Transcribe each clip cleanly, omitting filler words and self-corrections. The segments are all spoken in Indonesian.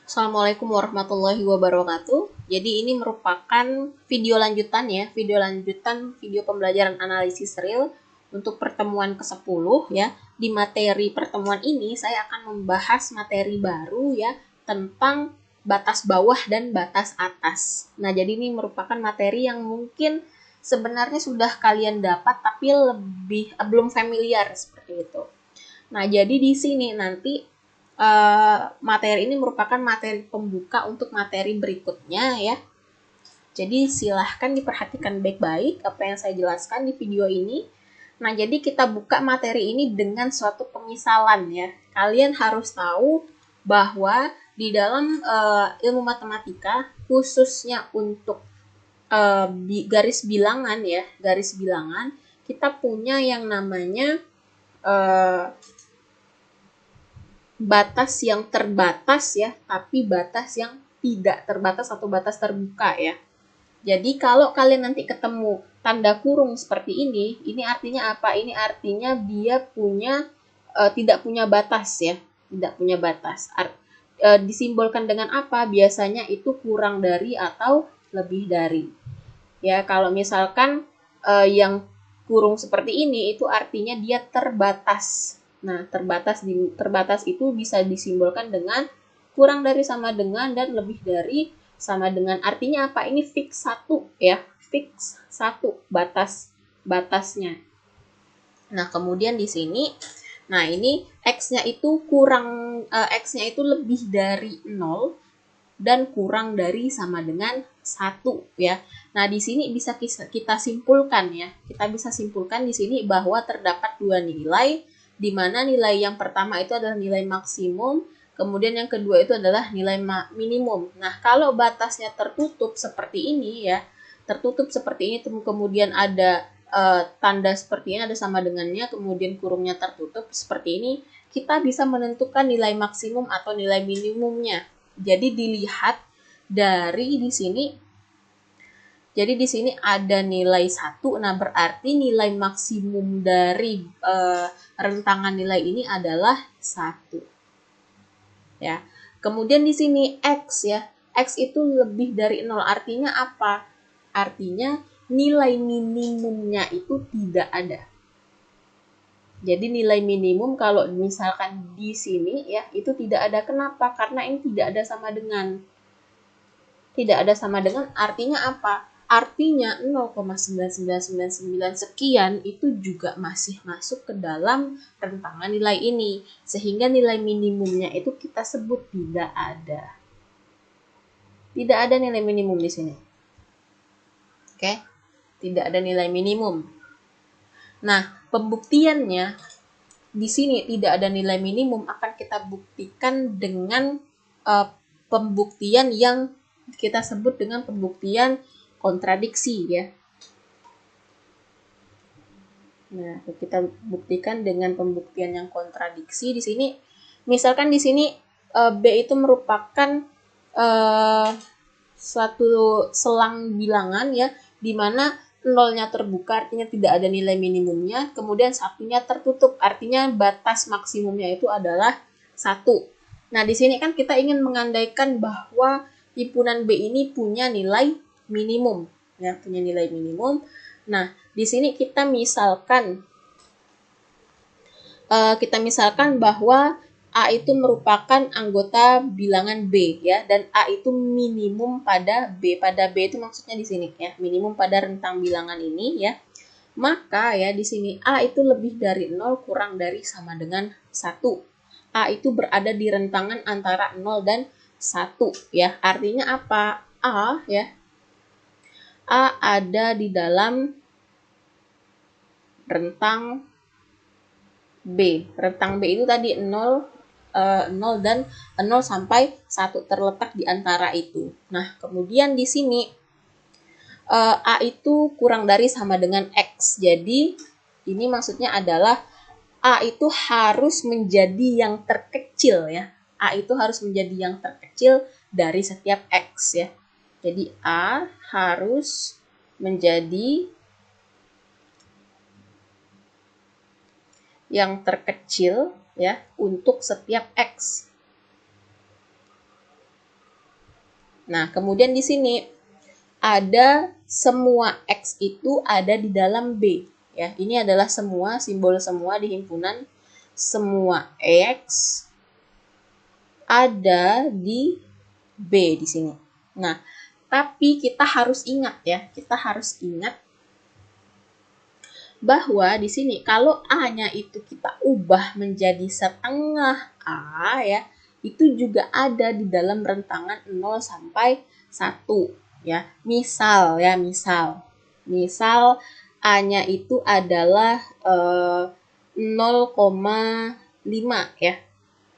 Assalamualaikum warahmatullahi wabarakatuh. Jadi ini merupakan video lanjutan ya, video pembelajaran analisis real untuk pertemuan ke-10 ya. Di materi pertemuan ini saya akan membahas materi baru ya tentang batas bawah dan batas atas. Nah, jadi ini merupakan materi yang mungkin sebenarnya sudah kalian dapat tapi belum familiar seperti itu. Nah, jadi di sini nanti materi ini merupakan materi pembuka untuk materi berikutnya ya. Jadi silahkan diperhatikan baik-baik apa yang saya jelaskan di video ini. Nah, jadi kita buka materi ini dengan suatu pemisalan ya. Kalian harus tahu bahwa di dalam ilmu matematika, khususnya untuk garis bilangan ya, garis bilangan, kita punya yang namanya batas yang terbatas ya, tapi batas yang tidak terbatas atau batas terbuka ya. Jadi kalau kalian nanti ketemu tanda kurung seperti ini artinya apa? Ini artinya dia tidak punya batas ya, tidak punya batas. Disimbolkan dengan apa? Biasanya itu kurang dari atau lebih dari. Ya, kalau misalkan yang kurung seperti ini itu artinya dia terbatas. Nah, terbatas itu bisa disimbolkan dengan kurang dari, sama dengan, dan lebih dari sama dengan. Artinya apa? Ini fix satu ya, fix satu batasnya. Nah, kemudian di sini, nah ini x-nya itu x-nya itu lebih dari 0 dan kurang dari sama dengan 1 ya. Nah, di sini bisa kita simpulkan ya. Kita bisa simpulkan di sini bahwa terdapat dua nilai, di mana nilai yang pertama itu adalah nilai maksimum, kemudian yang kedua itu adalah nilai minimum. Nah, kalau batasnya tertutup seperti ini ya, tertutup seperti ini, kemudian ada tanda seperti ini, ada sama dengannya, kemudian kurungnya tertutup seperti ini, kita bisa menentukan nilai maksimum atau nilai minimumnya. Jadi dilihat dari di sini. Jadi di sini ada nilai 1. Nah, berarti nilai maksimum dari rentangan nilai ini adalah 1. Ya. Kemudian di sini x ya. X itu lebih dari 0. Artinya apa? Artinya nilai minimumnya itu tidak ada. Jadi nilai minimum kalau misalkan di sini ya, itu tidak ada. Kenapa? Karena ini tidak ada sama dengan. Tidak ada sama dengan artinya apa? Artinya 0,9999 sekian itu juga masih masuk ke dalam rentangan nilai ini. Sehingga nilai minimumnya itu kita sebut tidak ada. Tidak ada nilai minimum di sini. Oke? Tidak ada nilai minimum. Nah, pembuktiannya di sini tidak ada nilai minimum akan kita buktikan dengan pembuktian yang kita sebut dengan pembuktian kontradiksi ya. Nah, kita buktikan dengan pembuktian yang kontradiksi di sini. Misalkan di sini B itu merupakan suatu selang bilangan ya, di mana nolnya terbuka artinya tidak ada nilai minimumnya, kemudian satunya tertutup artinya batas maksimumnya itu adalah 1. Nah, di sini kan kita ingin mengandaikan bahwa himpunan B ini punya nilai minimum ya, punya nilai minimum. Nah, di sini kita misalkan bahwa A itu merupakan anggota bilangan B ya, dan A itu minimum pada B. Pada B itu maksudnya di sini ya, minimum pada rentang bilangan ini ya. Maka ya di sini A itu lebih dari 0 kurang dari sama dengan 1. A itu berada di rentangan antara 0 dan 1 ya. Artinya apa? A ya. A ada di dalam rentang B. Rentang B itu tadi 0 dan 0 sampai 1 terletak di antara itu. Nah, kemudian di sini A itu kurang dari sama dengan X. Jadi, ini maksudnya adalah A itu harus menjadi yang terkecil ya. A itu harus menjadi yang terkecil dari setiap X ya. Jadi, A harus menjadi yang terkecil ya untuk setiap X. Nah, kemudian di sini ada semua X itu ada di dalam B. Ya, ini adalah semua, simbol semua di himpunan semua X ada di B di sini. Nah, tapi kita harus ingat ya, kita harus ingat bahwa di sini kalau A-nya itu kita ubah menjadi setengah A ya, itu juga ada di dalam rentangan 0 sampai 1 ya. Misal ya, misal A-nya itu adalah 0,5 ya.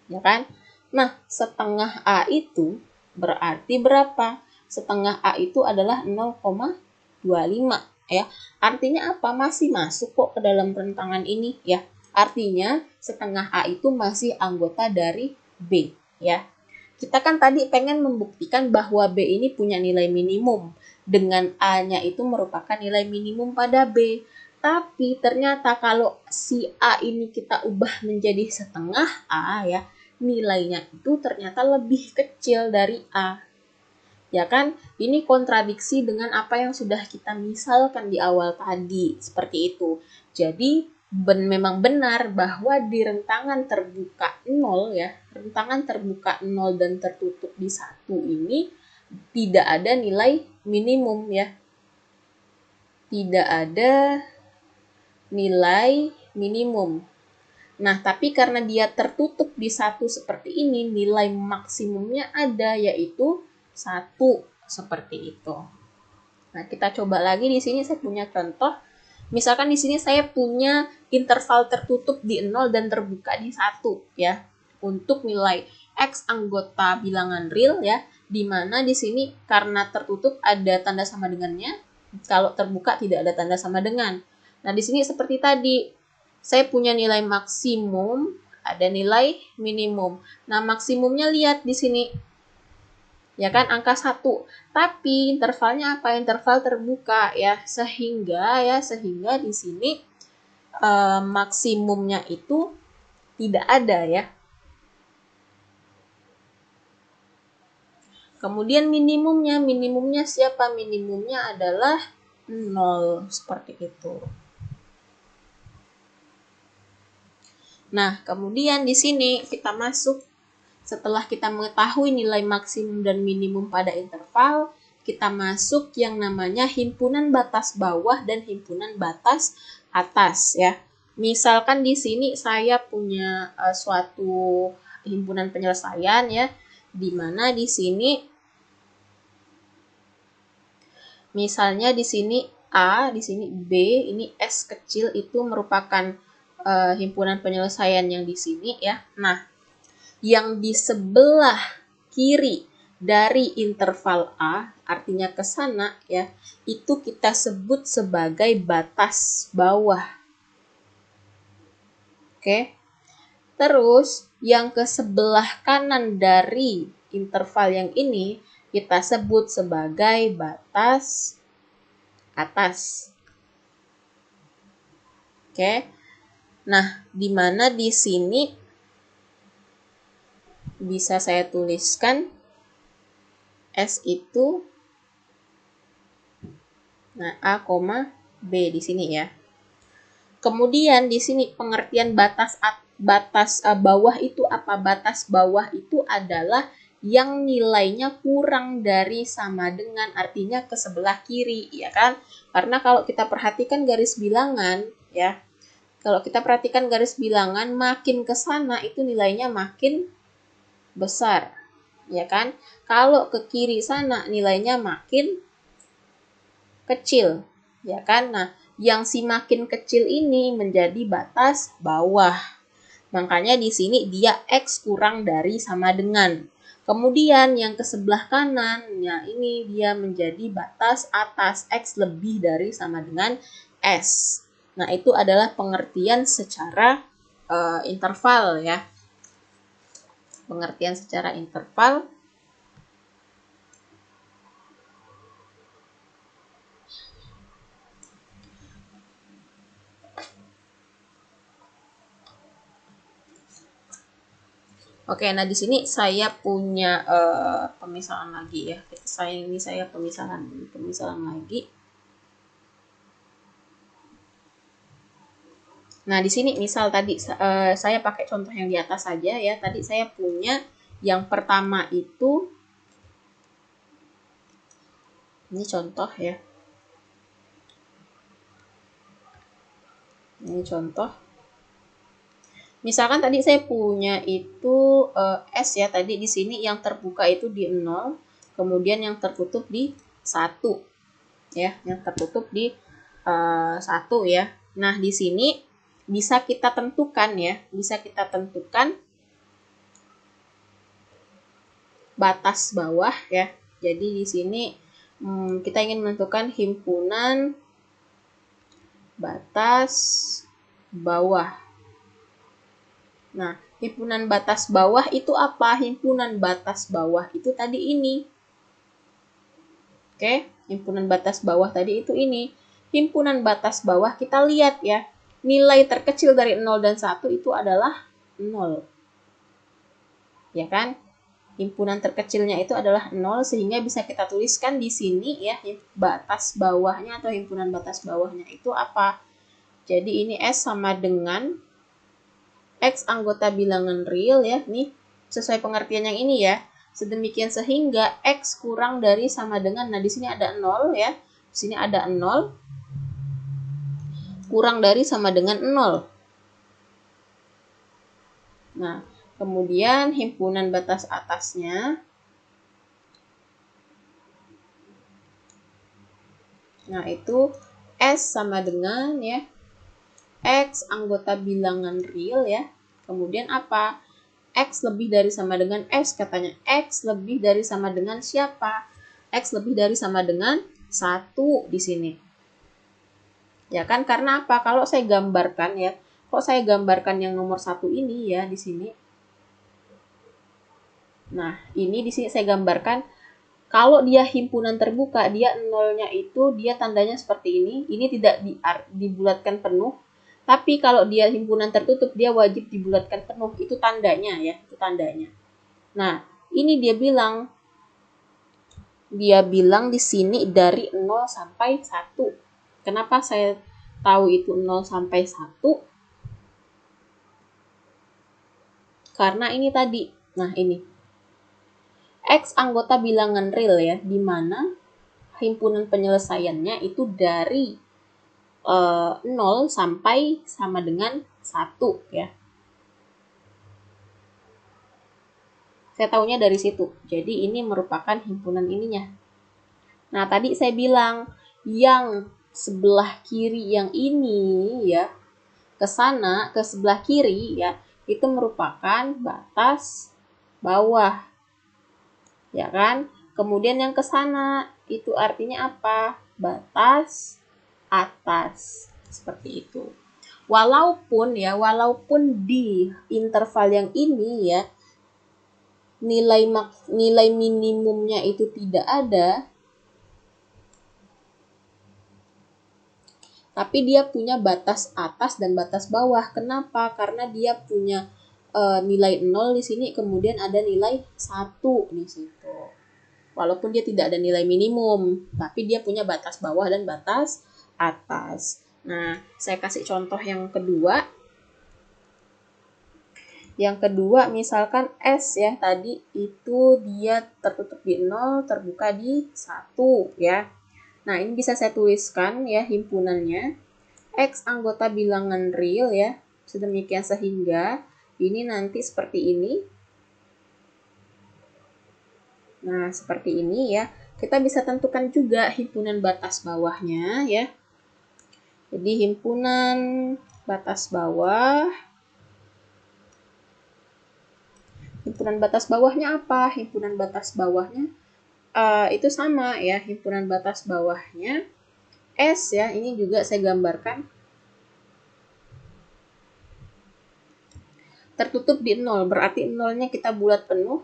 Ya kan? Nah, setengah A itu berarti berapa? Setengah A itu adalah 0,25 ya. Artinya apa? Masih masuk kok ke dalam rentangan ini ya. Artinya setengah A itu masih anggota dari B ya. Kita kan tadi pengen membuktikan bahwa B ini punya nilai minimum dengan A-nya itu merupakan nilai minimum pada B. Tapi ternyata kalau si A ini kita ubah menjadi setengah A ya, nilainya itu ternyata lebih kecil dari A. Ya kan? Ini kontradiksi dengan apa yang sudah kita misalkan di awal tadi, seperti itu. Jadi, memang benar bahwa di rentangan terbuka 0 ya, rentangan terbuka 0 dan tertutup di 1 ini tidak ada nilai minimum ya. Tidak ada nilai minimum. Nah, tapi karena dia tertutup di 1 seperti ini, nilai maksimumnya ada, yaitu 1 seperti itu. Nah, kita coba lagi di sini saya punya contoh. Misalkan di sini saya punya interval tertutup di 0 dan terbuka di 1 ya. Untuk nilai X anggota bilangan real ya, di mana di sini karena tertutup ada tanda sama dengannya, kalau terbuka tidak ada tanda sama dengan. Nah, di sini seperti tadi, saya punya nilai maksimum, ada nilai minimum. Nah, maksimumnya lihat di sini. Ya kan, angka 1. Tapi intervalnya apa? Interval terbuka ya. Sehingga di sini maksimumnya itu tidak ada ya. Kemudian minimumnya siapa? Minimumnya adalah 0 seperti itu. Nah, kemudian di sini kita masuk, setelah kita mengetahui nilai maksimum dan minimum pada interval, kita masuk yang namanya himpunan batas bawah dan himpunan batas atas ya. Misalkan di sini saya punya suatu himpunan penyelesaian ya, di mana di sini misalnya di sini A, di sini B, ini S kecil itu merupakan himpunan penyelesaian yang di sini ya. Nah, yang di sebelah kiri dari interval A, artinya ke sana ya, itu kita sebut sebagai batas bawah. Oke. Terus yang ke sebelah kanan dari interval yang ini kita sebut sebagai batas atas. Oke. Nah, di mana di sini bisa saya tuliskan S itu A, B di sini ya. Kemudian di sini pengertian batas bawah itu apa? Batas bawah itu adalah yang nilainya kurang dari sama dengan, artinya ke sebelah kiri ya kan? Karena kalau kita perhatikan garis bilangan ya, kalau kita perhatikan garis bilangan makin ke sana itu nilainya makin besar, ya kan? Kalau ke kiri sana nilainya makin kecil, ya kan? Nah, yang si makin kecil ini menjadi batas bawah. Makanya di sini dia X kurang dari sama dengan. Kemudian yang ke sebelah kanan, ya ini dia menjadi batas atas, X lebih dari sama dengan S. Nah, itu adalah pengertian secara interval ya. Pengertian secara interval. Oke, nah di sini saya punya pemisahan lagi ya. Saya pemisahan lagi. Nah, di sini misal tadi saya pakai contoh yang di atas saja ya. Tadi saya punya yang pertama itu, ini contoh ya. Ini contoh. Misalkan tadi saya punya itu S ya, tadi di sini yang terbuka itu di 0, kemudian yang tertutup di 1 ya, yang tertutup di 1 ya. Nah, di sini bisa kita tentukan ya, bisa kita tentukan batas bawah ya. Jadi di sini kita ingin menentukan himpunan batas bawah. Nah, himpunan batas bawah itu apa? Himpunan batas bawah itu tadi ini. Oke, himpunan batas bawah tadi itu ini. Himpunan batas bawah kita lihat ya. Nilai terkecil dari 0 dan 1 itu adalah 0. Ya kan? Himpunan terkecilnya itu adalah 0 sehingga bisa kita tuliskan di sini ya, batas bawahnya atau himpunan batas bawahnya itu apa? Jadi ini S sama dengan X anggota bilangan real ya, nih sesuai pengertian yang ini ya. Sedemikian sehingga X kurang dari sama dengan, nah di sini ada 0 ya. Di sini ada 0 kurang dari sama dengan 0. Nah, kemudian himpunan batas atasnya. Nah, itu S sama dengan ya X anggota bilangan real ya. Kemudian apa? X lebih dari sama dengan S katanya. X lebih dari sama dengan siapa? X lebih dari sama dengan 1 di sini. Ya kan? Karena apa? Kalau saya gambarkan ya, kok saya gambarkan yang nomor 1 ini ya di sini. Nah, ini di sini saya gambarkan kalau dia himpunan terbuka, dia nolnya itu dia tandanya seperti ini. Ini tidak dibulatkan penuh. Tapi kalau dia himpunan tertutup, dia wajib dibulatkan penuh. Itu tandanya ya, itu tandanya. Nah, ini dia bilang di sini dari 0 sampai 1. Kenapa saya tahu itu 0 sampai 1? Karena ini tadi. Nah, ini. X anggota bilangan real ya, di mana himpunan penyelesaiannya itu dari 0 sampai sama dengan 1 ya. Saya tahunya dari situ. Jadi ini merupakan himpunan ininya. Nah, tadi saya bilang yang sebelah kiri yang ini ya, ke sana, ke sebelah kiri ya, itu merupakan batas bawah. Ya kan? Kemudian yang ke sana itu artinya apa? Batas atas. Seperti itu. Walaupun di interval yang ini ya, nilai minimumnya itu tidak ada, tapi dia punya batas atas dan batas bawah. Kenapa? Karena dia punya nilai 0 di sini, kemudian ada nilai 1 di situ. Walaupun dia tidak ada nilai minimum, tapi dia punya batas bawah dan batas atas. Nah, saya kasih contoh yang kedua. Yang kedua, misalkan S ya, tadi itu dia tertutup di 0, terbuka di 1 ya. Nah, ini bisa saya tuliskan ya himpunannya. X anggota bilangan real ya, sedemikian sehingga ini nanti seperti ini. Nah, seperti ini ya. Kita bisa tentukan juga himpunan batas bawahnya ya. Jadi himpunan batas bawah. Himpunan batas bawahnya apa? Himpunan batas bawahnya itu sama ya. Himpunan batas bawahnya S ya. Ini juga saya gambarkan. Tertutup di 0, berarti 0-nya kita bulat penuh.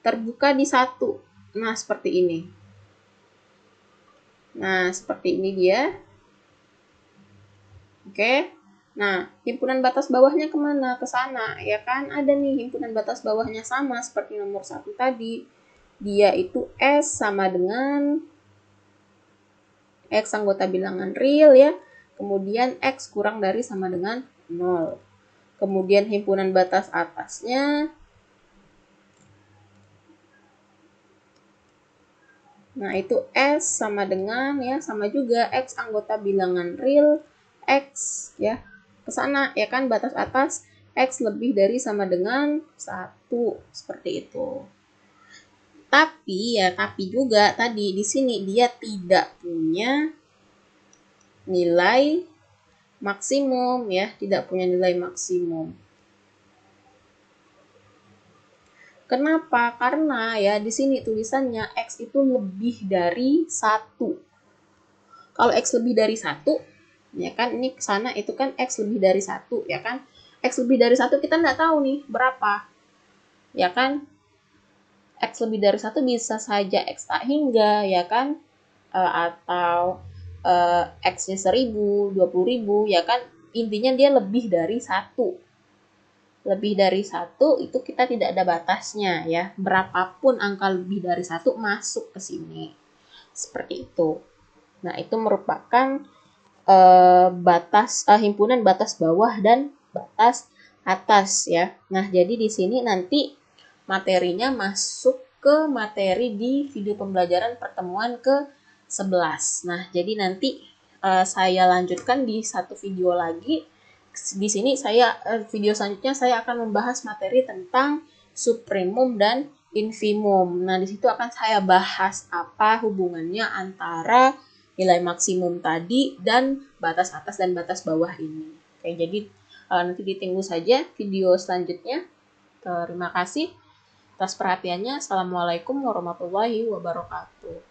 Terbuka di 1. Nah, seperti ini. Nah, seperti ini dia. Oke. Nah, himpunan batas bawahnya kemana? Ke sana, ya kan? Ada nih himpunan batas bawahnya sama seperti nomor 1 tadi. Dia itu S sama dengan X anggota bilangan real ya. Kemudian X kurang dari sama dengan 0. Kemudian himpunan batas atasnya. Nah, itu S sama dengan ya, sama juga X anggota bilangan real X ya. Ke sana ya kan, batas atas X lebih dari sama dengan 1 seperti itu. Tapi juga tadi di sini dia tidak punya nilai maksimum ya, tidak punya nilai maksimum. Kenapa? Karena ya di sini tulisannya X itu lebih dari 1. Kalau X lebih dari 1, ya kan, ini ke sana itu kan X lebih dari 1, ya kan. X lebih dari 1 kita nggak tahu nih berapa. Ya kan? X lebih dari 1 bisa saja X tak hingga, ya kan? Atau X-nya 1000, 20.000, ya kan? Intinya dia lebih dari 1. Lebih dari 1 itu kita tidak ada batasnya ya. Berapapun angka lebih dari 1 masuk ke sini. Seperti itu. Nah, itu merupakan himpunan batas bawah dan batas atas ya. Nah, jadi di sini nanti materinya masuk ke materi di video pembelajaran pertemuan ke-11. Nah, jadi nanti saya lanjutkan di satu video lagi. Di sini video selanjutnya saya akan membahas materi tentang supremum dan infimum. Nah, di situ akan saya bahas apa hubungannya antara nilai maksimum tadi dan batas atas dan batas bawah ini. Oke, jadi nanti ditunggu saja video selanjutnya. Terima kasih atas perhatiannya. Assalamualaikum warahmatullahi wabarakatuh.